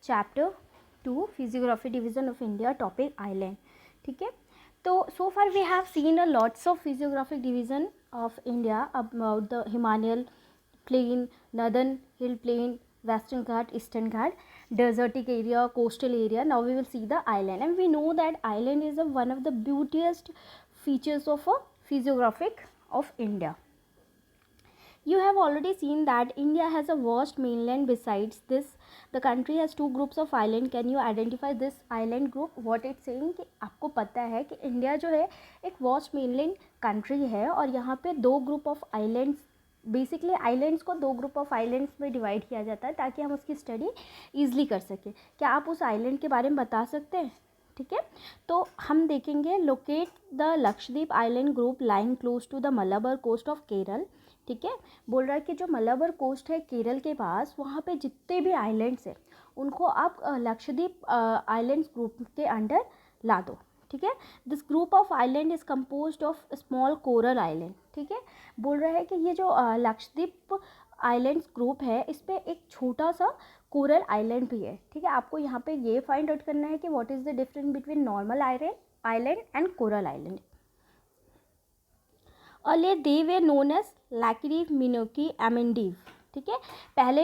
Chapter 2 physiography division of India, topic island. ठीक है, तो so far we have seen a lots of physiographic division of India about the Himalayan plain, northern hill plain, western ghat, eastern ghat, desertic area, coastal area. Now we will see the island, and we know that island is one of the beautiest features of a physiographic of India. You have already seen that India has a vast mainland. Besides this, the country has two groups of island. Can you identify this island group? What it's saying कि आपको पता है कि India जो है एक vast mainland country है और यहाँ पे दो group of islands, basically islands को दो ग्रुप ऑफ आइलैंड्स में डिवाइड किया जाता है ताकि हम उसकी स्टडी ईजिली कर सकें। क्या आप उस आइलैंड के बारे में बता सकते हैं? ठीक है, तो हम देखेंगे locate the Lakshadweep island group lying close to the Malabar coast of Kerala. ठीक है, बोल रहा है कि जो मलबार कोस्ट है केरल के पास, वहाँ पे जितने भी आइलैंड्स हैं उनको आप लक्षद्वीप आइलैंड्स ग्रुप के अंडर ला दो। ठीक है, this group of island is composed of small coral island. ठीक है, बोल रहा है कि ये जो लक्षद्वीप आइलैंड्स ग्रुप है इस पर एक छोटा सा कोरल आइलैंड भी है। ठीक है, आपको यहाँ पे ये फाइंड आउट करना है कि what is the difference between normal island and coral island. Earlier they were known as Laccadive, Minicoy, Amindivi. ठीक है, पहले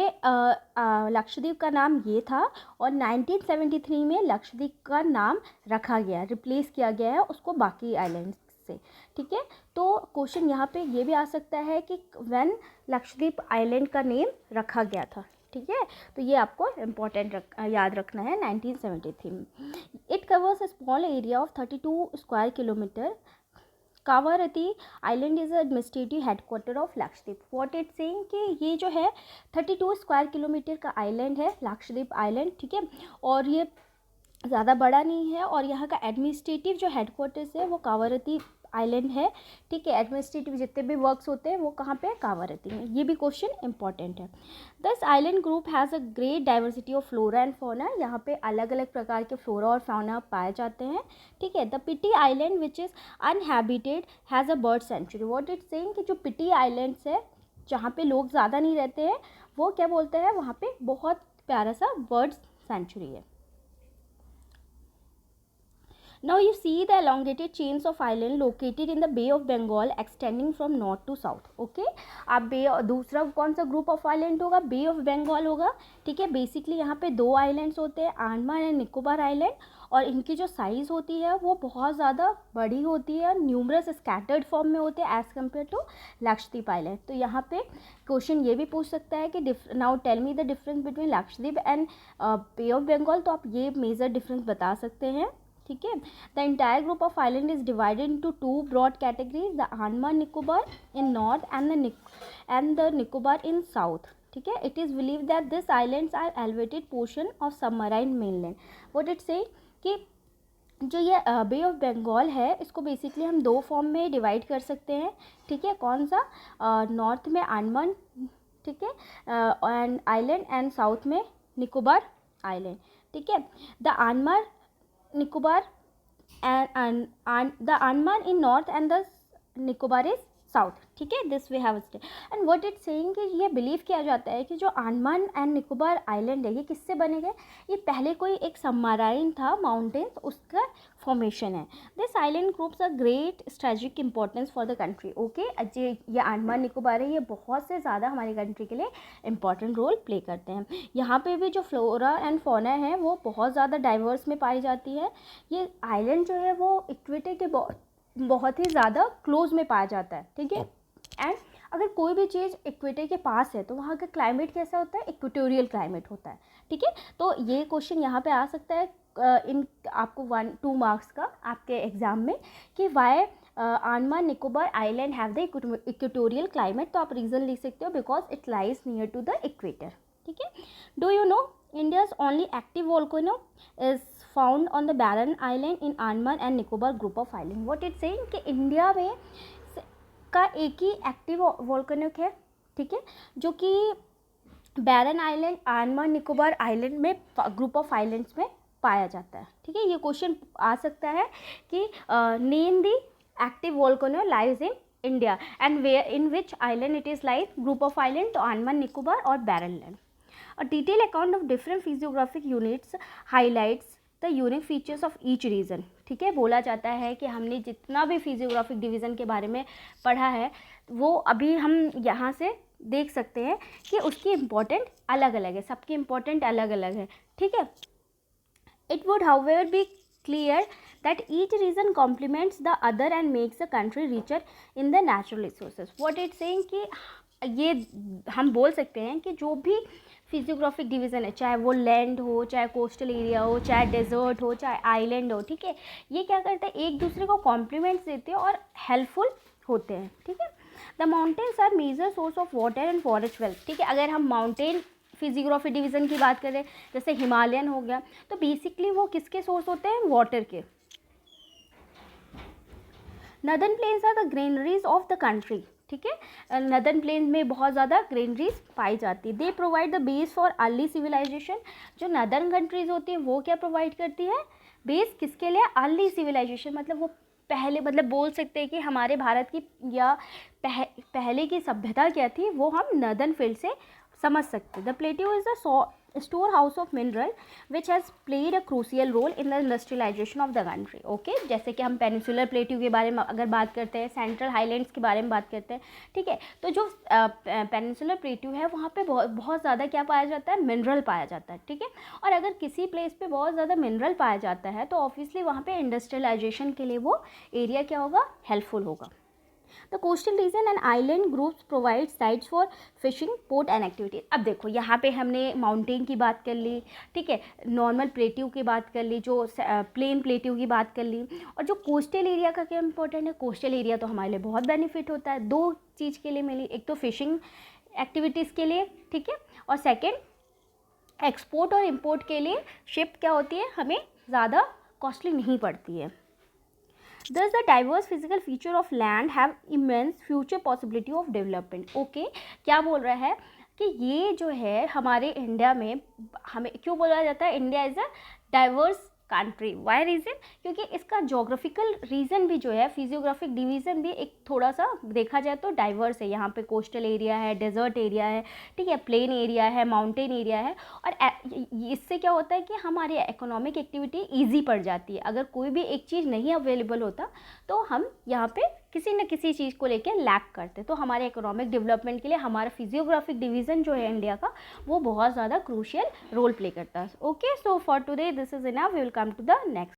लक्षद्वीप का नाम ये था और 1973 में लक्षद्वीप का नाम रखा गया, रिप्लेस किया गया है उसको बाकी आइलैंड्स से। ठीक है, तो क्वेश्चन यहाँ पे ये भी आ सकता है कि व्हेन लक्षद्वीप आइलैंड का नेम रखा गया था। ठीक है, तो ये आपको इम्पोर्टेंट याद रखना है 1973 में। It covers a small area of 32 square kilometre. Kavaratti island is administrative headquarter of Lakshadweep. What it saying कि ये जो है 32 स्क्वायर किलोमीटर का आइलैंड है लक्षद्वीप आइलैंड। ठीक है, और ये ज़्यादा बड़ा नहीं है और यहाँ का एडमिनिस्ट्रेटिव जो हेडक्वार्टर्स है वो कावारती आइलैंड है। ठीक है, एडमिनिस्ट्रेटिव जितने भी वर्क्स होते हैं वो कहाँ पे, कावारती में। ये भी क्वेश्चन इंपॉर्टेंट है। This island group has a great diversity of flora and fauna. यहाँ पे अलग अलग प्रकार के फ्लोरा और फौना पाए जाते हैं। ठीक है, the Pitti island which is uninhabited has a bird sanctuary. What it's saying कि जो पिटी आइलैंड्स है जहाँ पे लोग ज़्यादा नहीं रहते हैं वो क्या बोलते हैं, वहाँ पे बहुत प्यारा सा बर्ड सेंचुरी है। Now you see the elongated chains of island located in the Bay of Bengal extending from north to south. Okay, अब दूसरा कौन सा ग्रुप ऑफ आइलैंड होगा, बे ऑफ बंगाल होगा। ठीक है, बेसिकली यहाँ पे दो आइलैंड्स होते हैं, अंडमान एंड निकोबार आइलैंड, और इनकी जो साइज़ होती है वो बहुत ज़्यादा बड़ी होती है, न्यूमरस स्कैटर्ड फॉर्म में होते हैं as compare to Lakshadweep island. तो यहाँ पे क्वेश्चन ये भी पूछ सकता है कि now tell me the difference between Lakshadweep and Bay of Bengal. तो आप ये मेजर डिफरेंस बता सकते हैं। ठीक है, the entire group of island is divided into two broad categories, the Andaman Nicobar in north and the Nicobar in south. ठीक है, it is believe that this islands are elevated portion of submarine mainland. What it say कि जो ये बे of Bengal है इसको basically हम दो form में डिवाइड कर सकते हैं। ठीक है, कौन सा, नॉर्थ में अंडमान, ठीक है, एंड आइलैंड, एंड साउथ में निकोबार आइलैंड। ठीक है, the Andaman Nicobar and the Andaman in north and the Nicobar is south. ठीक है, this we have stay and what it saying कि ये बिलीव किया जाता है कि जो अंडमान एंड निकोबार आइलैंड है ये किससे बने गए, ये पहले कोई एक सबमराइन था माउंटेन्स, उसका फॉर्मेशन है। This island groups are great strategic importance for the country. Okay, ये अंडमान निकोबार है ये बहुत से ज़्यादा हमारी कंट्री के लिए इंपॉर्टेंट रोल प्ले करते हैं। यहाँ पे भी जो फ्लोरा एंड फौना है वो बहुत ज़्यादा डाइवर्स में पाई जाती है। ये आइलैंड जो है वो इक्वेटर के बहुत ही ज़्यादा क्लोज में पाया जाता है। ठीक है, एंड अगर कोई भी चीज़ इक्वेटर के पास है तो वहाँ का क्लाइमेट कैसा होता है, इक्वेटोरियल क्लाइमेट होता है। ठीक है, तो ये क्वेश्चन यहाँ पे आ सकता है इन आपको 1-2 मार्क्स का आपके एग्जाम में कि why Andaman Nicobar island have the equatorial climate. तो आप रीज़न लिख सकते हो because it lies near to the equator. ठीक है, do you know India's only active volcano is found on the Barren Island in Andaman and Nicobar group of island. What it saying कि India में का एक ही एक्टिव वोल्केनिक है। ठीक है, जो कि बैरन आइलैंड, अंडमान निकोबार आइलैंड में ग्रुप ऑफ आइलैंड्स में पाया जाता है। ठीक है, ये क्वेश्चन आ सकता है कि name the active volcano lies in India and where in which island it is lies, group of island, तो अंडमान निकोबार और Barren land. A detail account of different physiographic units highlights the unique features of each region. ठीक है, बोला जाता है कि हमने जितना भी फिजियोग्राफिक डिवीज़न के बारे में पढ़ा है वो अभी हम यहाँ से देख सकते हैं कि उसकी इम्पोर्टेंट अलग अलग है, सबकी इम्पोर्टेंट अलग अलग है। ठीक है, it would however be clear that each region complements the other and makes the country richer in the natural resources. What it's saying कि ये हम बोल सकते हैं कि जो भी फिजियोग्राफिक डिवीज़न है, चाहे वो लैंड हो, चाहे कोस्टल एरिया हो, चाहे डेजर्ट हो, चाहे आइलैंड हो, ठीक है, ये क्या करते हैं, एक दूसरे को कॉम्प्लीमेंट्स देते हैं और हेल्पफुल होते हैं। ठीक है, the mountains are major source of water and forest wealth. ठीक है, अगर हम माउंटेन फिजियोग्राफी डिवीज़न की बात करें, जैसे हिमालयन हो गया, तो बेसिकली वो किसके सोर्स होते हैं, वाटर के। Northern plains are the greeneries of the country. ठीक है, नदर्न प्लेन्स में बहुत ज़्यादा ग्रीनरीज पाई जाती है। They provide the base for early civilization. जो नदर्न कंट्रीज़ होती हैं वो क्या प्रोवाइड करती है, बेस किसके लिए, अर्ली सिविलाइजेशन, मतलब वो पहले, मतलब बोल सकते हैं कि हमारे भारत की या पहले की सभ्यता क्या थी वो हम नदर्न फील्ड से समझ सकते हैं। The plateau is the store house of mineral which has played a crucial role in the industrialization of the country. Okay, जैसे कि हम पेनिसुलर प्लेट्यू के बारे में अगर बात करते हैं, सेंट्रल हाईलैंड्स के बारे में बात करते हैं। ठीक है, तो जो पेनिसुलर प्लेट्यू है वहाँ पे बहुत ज़्यादा क्या पाया जाता है, मिनरल पाया जाता है। ठीक है, और अगर किसी प्लेस पे बहुत ज़्यादा मिनरल पाया जाता है तो ऑब्वियसली वहाँ पे इंडस्ट्रियलाइजेशन के लिए वो एरिया क्या होगा, हेल्पफुल होगा। The coastal region and island groups provide sites for fishing, port and activities. अब देखो यहाँ पे हमने माउंटेन की बात कर ली, ठीक है, नॉर्मल प्लेट्यू की बात कर ली, जो प्लेन प्लेट्यू की बात कर ली, और जो कोस्टल एरिया का क्या इंपॉर्टेंट है, कोस्टल एरिया तो हमारे लिए बहुत बेनिफिट होता है, दो चीज़ के लिए मिली, एक तो फिशिंग एक्टिविटीज़ के लिए, ठीक है, और सेकेंड एक्सपोर्ट और इम्पोर्ट के लिए शिप क्या होती है, हमें ज़्यादा कॉस्टली नहीं पड़ती है। Thus, the diverse physical feature of land have immense future possibility of development. Okay, क्या बोल रहा है कि ये जो है हमारे इंडिया में, हमें क्यों बोला जाता है India is a diverse country, why reason, क्योंकि इसका जोग्राफिकल रीज़न भी जो है, फिजियोग्राफिक डिवीज़न भी एक थोड़ा सा देखा जाए तो डाइवर्स है। यहाँ पे कोस्टल एरिया है, डेजर्ट एरिया है, ठीक है, प्लेन एरिया है, माउंटेन एरिया है, और इससे क्या होता है कि हमारी इकोनॉमिक एक्टिविटी ईजी पड़ जाती है। अगर कोई भी एक चीज़ नहीं अवेलेबल होता तो हम यहाँ पे किसी न किसी चीज़ को लेकर लैक करते, तो हमारे इकोनॉमिक डेवलपमेंट के लिए हमारा फिजियोग्राफिक डिवीज़न जो है इंडिया का वो बहुत ज़्यादा क्रूशियल रोल प्ले करता है। Okay, so for today this is enough, we will come to the next